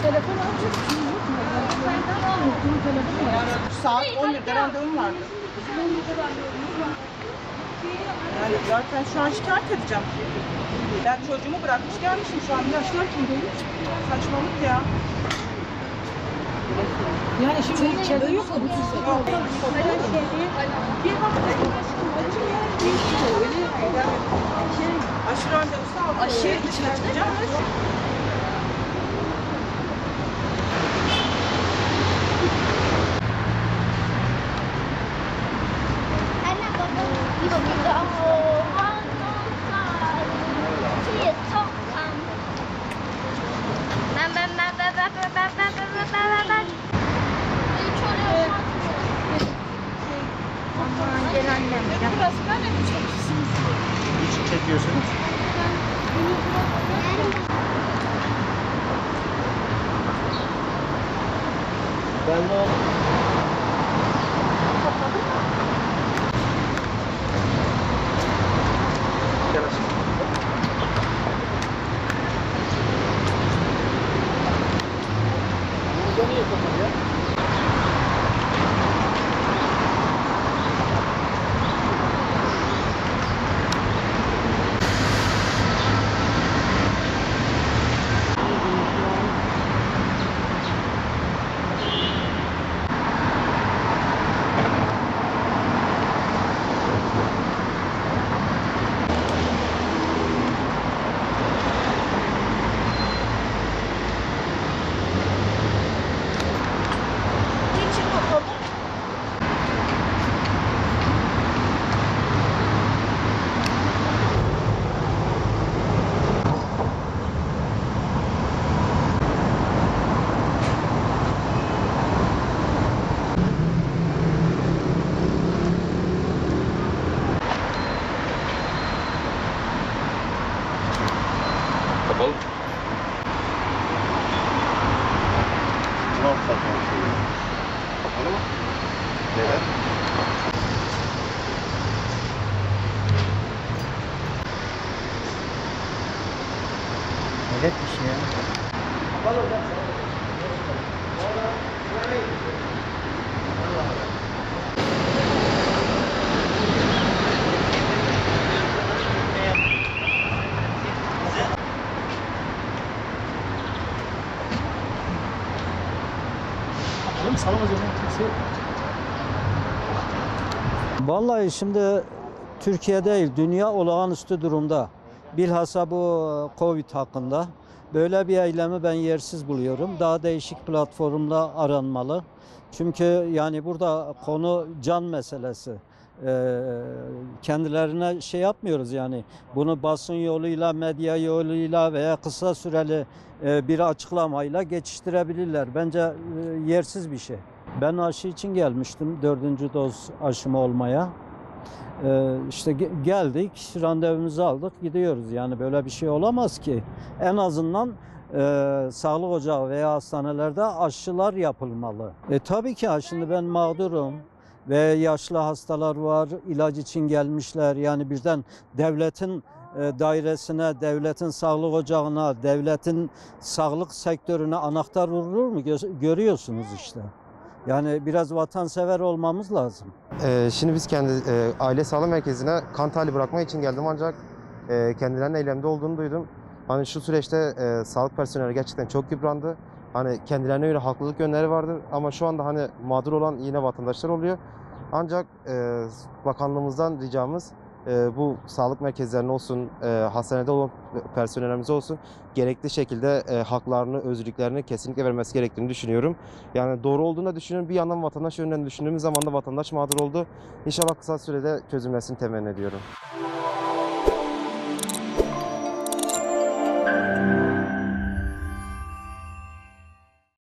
Telefon alacak bir şey yok mu? Saat 11'de randevum vardı. Yani zaten şu an şikayet edeceğim. Ben çocuğumu bırakmış gelmişim şu an. Yaşlar kimdeymiş? Saçmalık ya. Yani şimdi içeride yok mu? Yok. Bir hafta aşı randevusu aldım. Aşı içine çıkacağım. Gel annem. Burası nerede çekişsiniz? Niçin çekiyorsunuz? Ben de gel aşkım. Burada niye kapalı ya? Niçin kapalı? Kapalı. Ne yapsak? Kapalı mı? Neden? Hayret bir şey ya. Oğlum salamaz hocam. Kimse yok. Vallahi şimdi Türkiye değil, dünya olağanüstü durumda. Bilhassa bu Covid hakkında. Böyle bir eylemi ben yersiz buluyorum. Daha değişik platformla aranmalı. Çünkü yani burada konu can meselesi. Kendilerine şey yapmıyoruz yani. Bunu basın yoluyla, medya yoluyla veya kısa süreli bir açıklamayla geçiştirebilirler. Bence yersiz bir şey. Ben aşı için gelmiştim, 4. doz aşımı olmaya. İşte geldik, randevumuzu aldık, gidiyoruz. Yani böyle bir şey olamaz ki. En azından sağlık ocağı veya hastanelerde aşılar yapılmalı. Tabii ki şimdi ben mağdurum ve yaşlı hastalar var, ilaç için gelmişler. Yani birden devletin dairesine, devletin sağlık ocağına, devletin sağlık sektörüne anahtar vurulur mu? Görüyorsunuz işte. Yani biraz vatansever olmamız lazım. Şimdi biz kendi aile sağlık merkezine kan tahlili bırakmak için geldim ancak kendilerinin eylemde olduğunu duydum. Hani şu süreçte sağlık personeli gerçekten çok yıprandı. Hani kendilerine göre haklılık yönleri vardır ama şu anda hani mağdur olan yine vatandaşlar oluyor. Ancak bakanlığımızdan ricamız bu sağlık merkezlerine olsun, hastanede olan personelimize olsun gerekli şekilde haklarını, özgürlüklerini kesinlikle vermesi gerektiğini düşünüyorum. Yani doğru olduğunu da düşünüyorum. Bir yandan vatandaş yönünden düşündüğümüz zaman da vatandaş mağdur oldu. İnşallah kısa sürede çözülmesini temenni ediyorum.